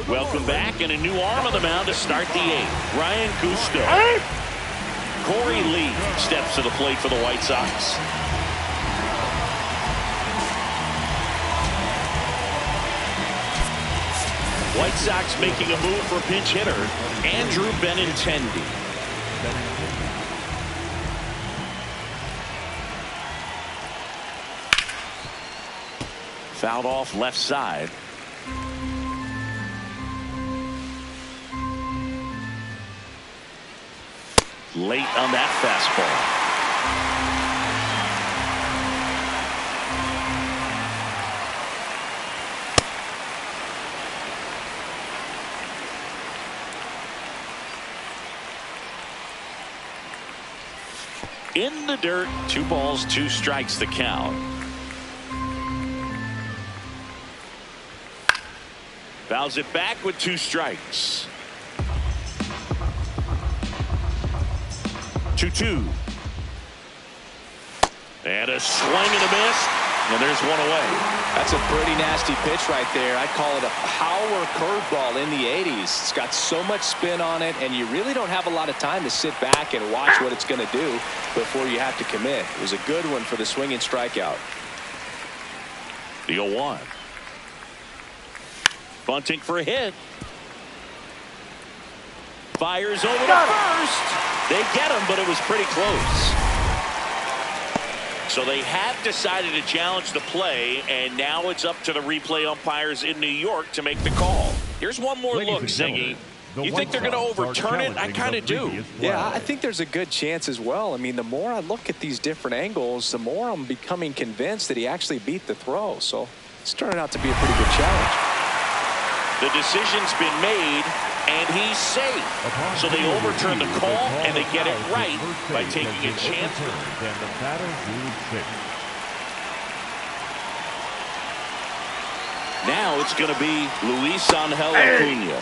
Welcome back, and a new arm on the mound to start the eighth. Ryan Gusto. Corey Lee steps to the plate for the White Sox. White Sox making a move for pinch hitter Andrew Benintendi. Fouled off left side. Late on that fastball. In the dirt, 2 balls, 2 strikes the count. Fouls it back with 2 strikes. 2-2. And a swing and a miss. And there's one away. That's a pretty nasty pitch right there. I'd call it a power curveball in the 80s. It's got so much spin on it, and you really don't have a lot of time to sit back and watch what it's going to do before you have to commit. It was a good one for the swinging strikeout. The 0-1. Bunting for a hit. Fires over to first. They get him, but it was pretty close. So they have decided to challenge the play, and now it's up to the replay umpires in New York to make the call. Here's one more look, Ziggy. You think they're going to overturn it? I kind of do. Yeah, I think there's a good chance as well. I mean, the more I look at these different angles, the more I'm becoming convinced that he actually beat the throw. So it's turning out to be a pretty good challenge. The decision's been made, and he's safe. So they overturn the call, and they get it right by taking a chance. Now it's going to be Luis Angel Acuna.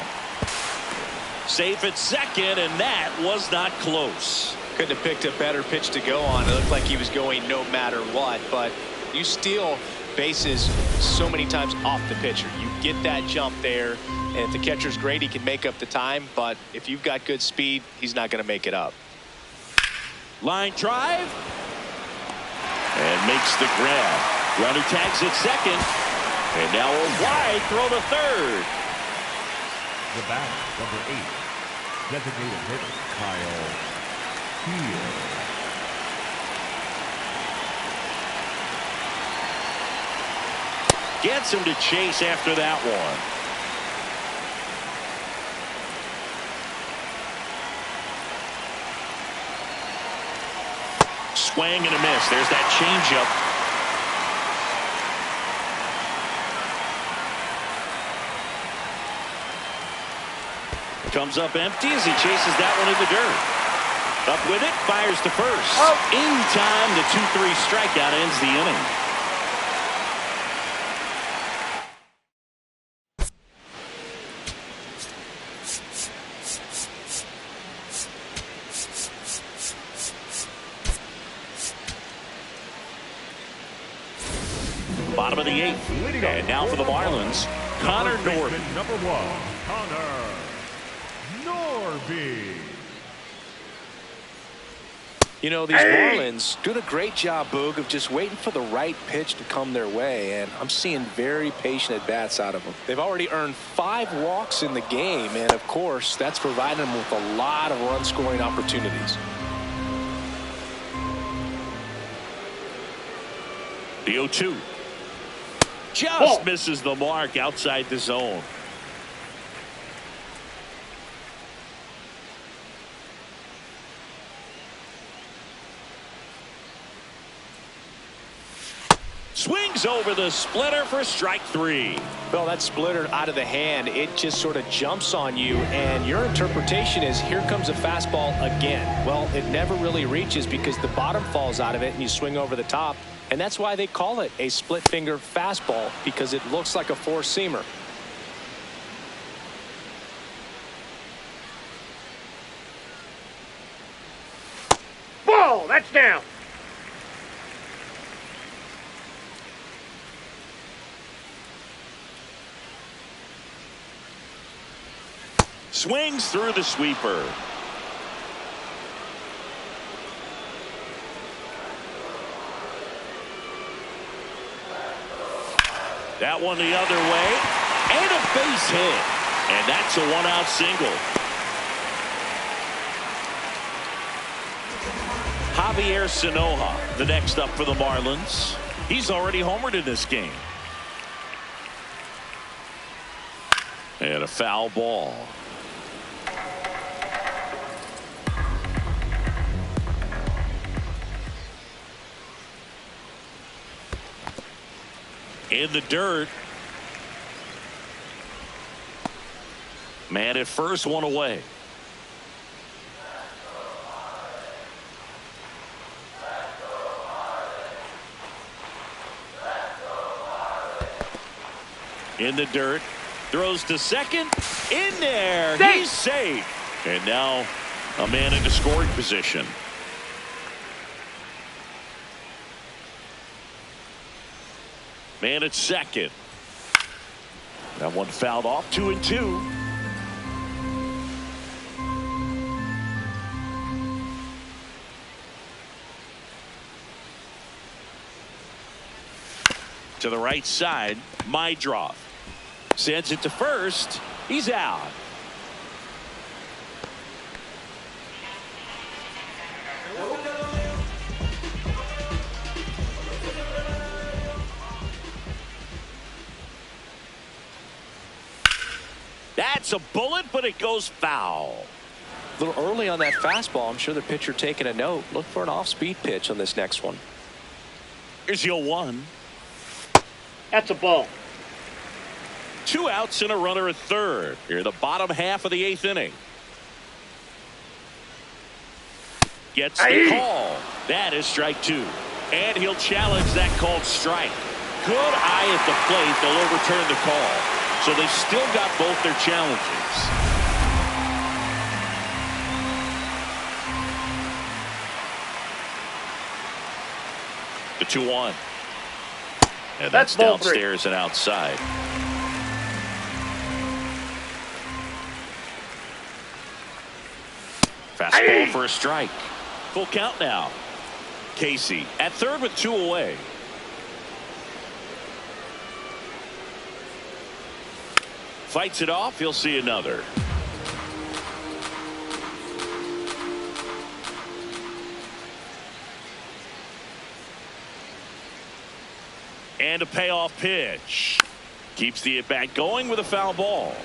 Safe at second, and that was not close. Couldn't have picked a better pitch to go on. It looked like he was going no matter what, but you steal bases so many times off the pitcher. You get that jump there, and if the catcher's great, he can make up the time, but if you've got good speed, he's not going to make it up. Line drive, and makes the grab. Runner tags at second, and now a wide throw to third. The batter, number 8, designated hitter Kyle Field. Gets him to chase after that one. Swing and a miss. There's that changeup. Comes up empty as he chases that one in the dirt. Up with it, fires to first. In time, the 2-3 strikeout ends the inning. Bottom of the 8th. And now for the Marlins, Connor Norby. Number 1, Connor Norby. You know, these Marlins doing a great job, Boog, of just waiting for the right pitch to come their way, and I'm seeing very patient at-bats out of them. They've already earned 5 walks in the game, and, of course, that's providing them with a lot of run-scoring opportunities. The 0-2. Just misses the mark outside the zone. Swings over the splitter for strike 3. Well, that splitter out of the hand, it just sort of jumps on you, and your interpretation is, here comes a fastball again. Well, it never really reaches because the bottom falls out of it and you swing over the top, and that's why they call it a split finger fastball, because it looks like a four-seamer. Ball, that's down. Swings through the sweeper. That one the other way. And a base hit. And that's a one-out single. Javier Sanoja, the next up for the Marlins. He's already homered in this game. And a foul ball. In the dirt. Man at first, one away. In the dirt. Throws to second. In there. Safe. He's safe. And now a man into scoring position. Man at second. That one fouled off. 2-2. To the right side, Mydroth sends it to first. He's out. That's a bullet, but it goes foul. A little early on that fastball. I'm sure the pitcher taking a note. Look for an off-speed pitch on this next one. Here's your 1. That's a ball. 2 outs and a runner at third. Here, the bottom half of the 8th inning. Gets the call. That is strike 2. And he'll challenge that called strike. Good eye at the plate. They'll overturn the call. So they still got both their challenges. The 2-1. And that's downstairs and outside. Fastball for a strike. Full count now. Casey at third with 2 away. Fights it off. He'll see another. And a payoff pitch. Keeps the at-bat going with a foul ball.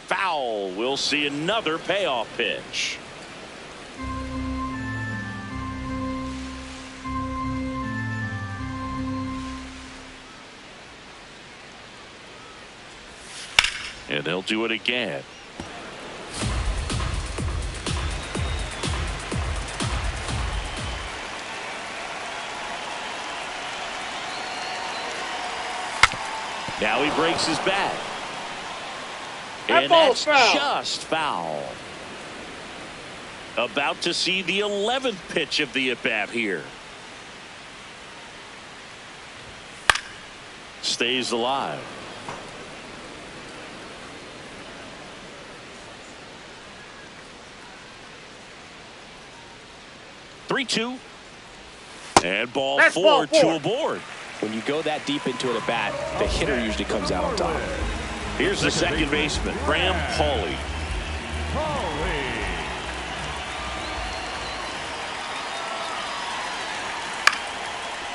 Foul. We'll see another payoff pitch. And they'll do it again. Now he breaks his bat. That And ball's that's foul. just foul. About to see the 11th pitch of the at-bat here. Stays alive. Three-two. And ball That's four, ball four. two aboard. When you go that deep into an at-bat, the hitter usually comes out on top. Here's the second baseman, Graham Pauley.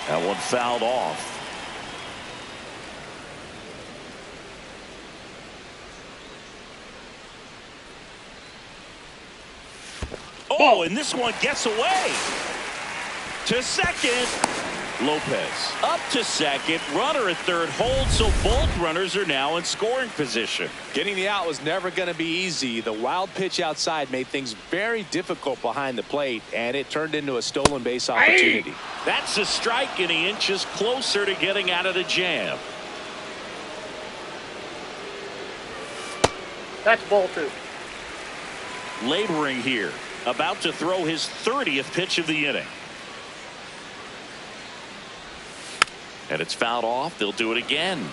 That one fouled off. Oh, and this one gets away. To second. Lopez up to second. Runner at third holds, so both runners are now in scoring position. Getting the out was never going to be easy. The wild pitch outside made things very difficult behind the plate, and it turned into a stolen base opportunity. That's a strike, and he inches closer to getting out of the jam. That's ball two. Laboring here, about to throw his 30th pitch of the inning. And it's fouled off. They'll do it again.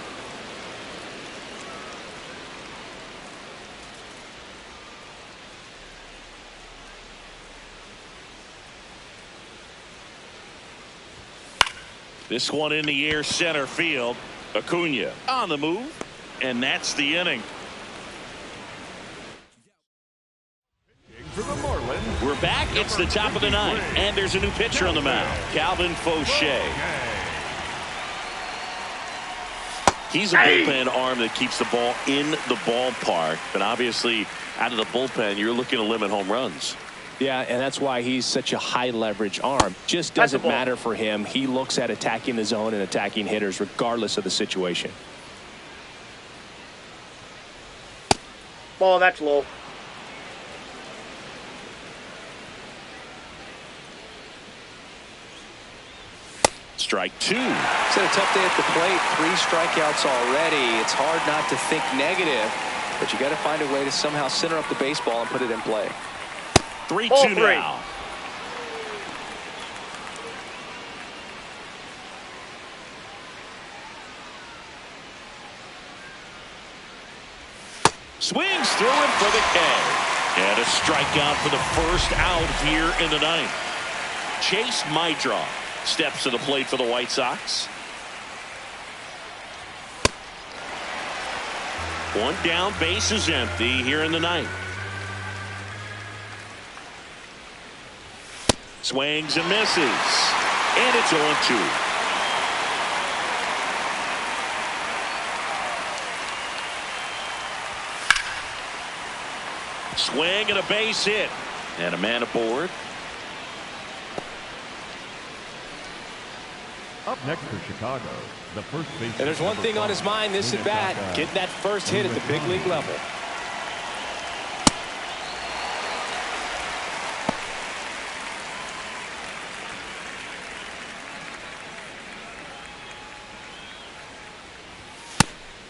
This one in the air, center field. Acuna on the move, and that's the inning. We're back. It's the top of the ninth, and there's a new pitcher on the mound, Calvin Fauché. He's a bullpen arm that keeps the ball in the ballpark, but obviously out of the bullpen, you're looking to limit home runs. Yeah, and that's why he's such a high leverage arm. Just doesn't matter for him. He looks at attacking the zone and attacking hitters regardless of the situation. Ball, that's low. Strike two. It's had a tough day at the plate. 3 strikeouts already. It's hard not to think negative, but you got to find a way to somehow center up the baseball and put it in play. 3-2 now. Swings through it for the K. And a strikeout for the first out here in the ninth. Chase Maidra steps to the plate for the White Sox. One down, base is empty here in the ninth. Swings and misses. And it's 0-2. Swing and a base hit. And a man aboard. Up next for Chicago, the first baseman. And there's one thing on his mind this at bat, getting that first hit at the big league level.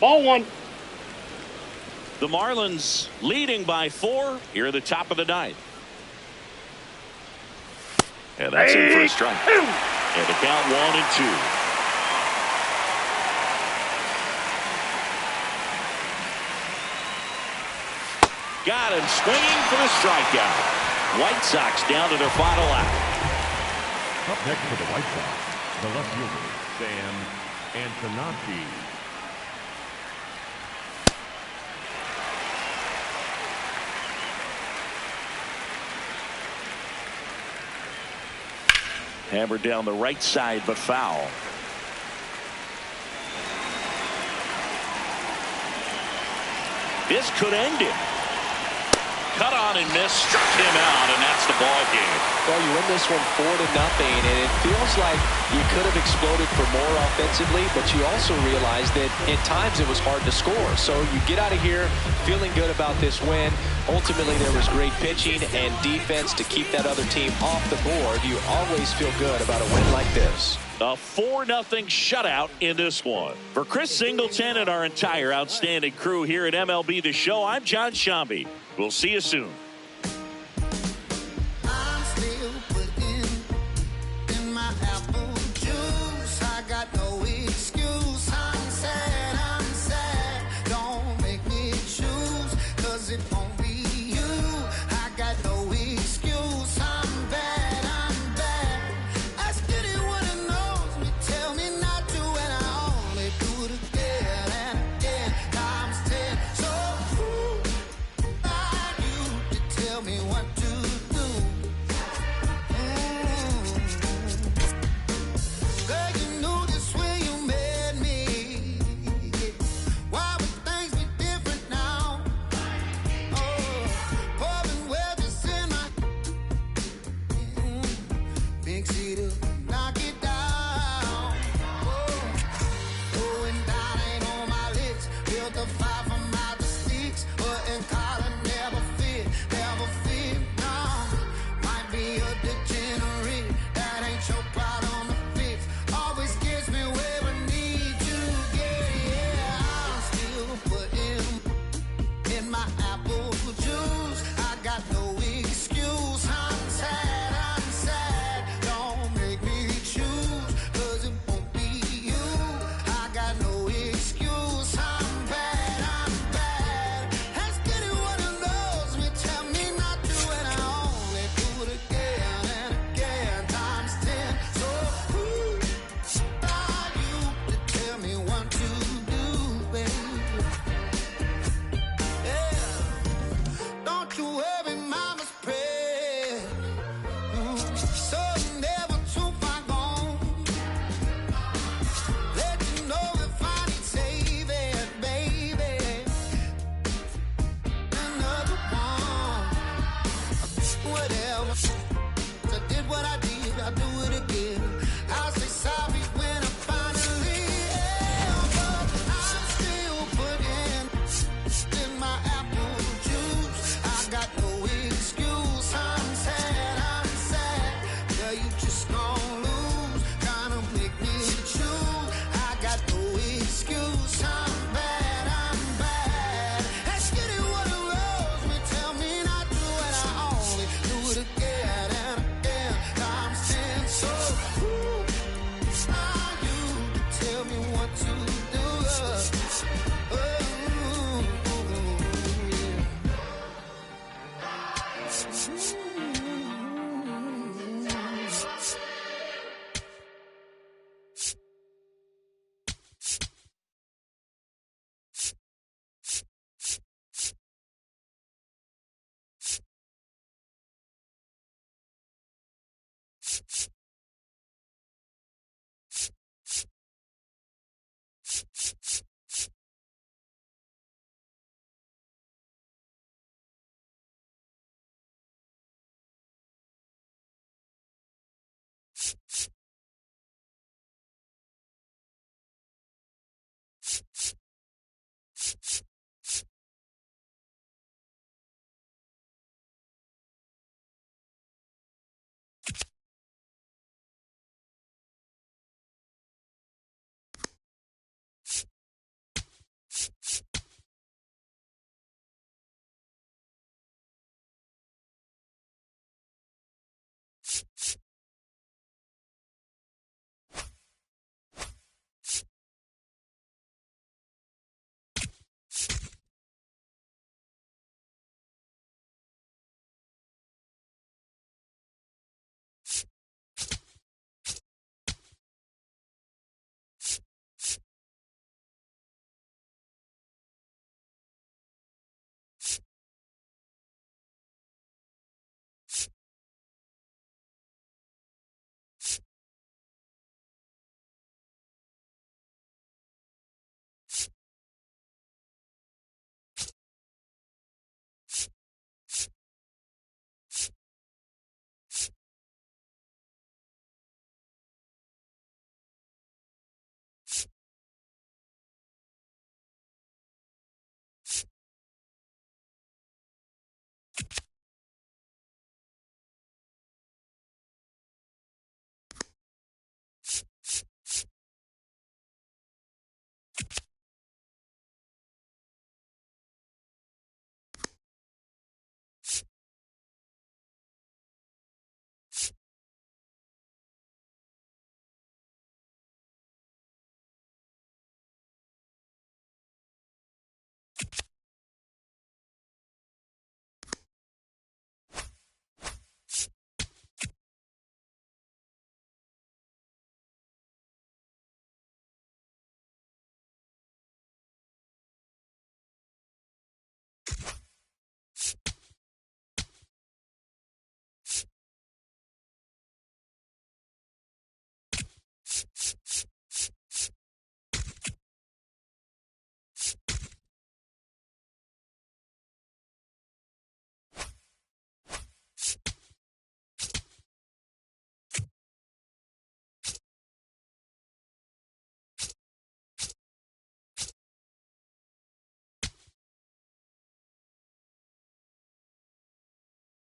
Ball one. The Marlins leading by 4 here at the top of the ninth. And that's in for a strike. And the count 1-2. Got him swinging for the strikeout. White Sox down to their final out. Up next for the White Sox, the left fielder, Sam Antonacci. Hammered down the right side, but foul. This could end it. cut on and miss, struck him out, and that's the ball game. Well, you win this one 4-0, and it feels like you could have exploded for more offensively, but you also realize that at times it was hard to score. So you get out of here feeling good about this win. Ultimately, there was great pitching and defense to keep that other team off the board. You always feel good about a win like this. A 4-0 shutout in this one. For Chris Singleton and our entire outstanding crew here at MLB The Show, I'm John Shambi. We'll see you soon. I'm still putting in my apple juice. I got no excuse. I'm sad. Don't make me choose, 'cause it won't be you. I got no excuse. I'm bad. Ask anyone who knows me, tell me not to, and I only do it again and again. Times 10. So who are you to tell me what to do? Girl, you knew this when you met me. Why would things be different now? Pouring wedges in my big city, knock it down. Going down ain't on my list. Built a fire from out the sticks, but in collar never fit. No, might be a degenerate. That ain't your problem to fix. Always gives me where I need you. Yeah, I'm still putting in my apple juice. I got no excuse. I'm sad. Don't make me choose, 'cause it won't be you. I got no excuse. I'm bad. Ask anyone who knows me, tell me not to, and I only do it again and again. Times 10. So who are you to tell me what to do, baby? Yeah. Don't you worry, mama's prayer. So never too far gone. Let you know if I need saving, baby. Another one. Whatever. I did what I did, I'll do it again. I'll say sorry when I finally am. But I'm still putting in my apple juice. I got no excuse. I'm sad. Girl, you just gon' lose. Tryna make me choose. I got no excuse. I'm bad. Ask anyone who knows me, tell me not to, and I only do it again and again. Times 10. So who are you to tell me what to do?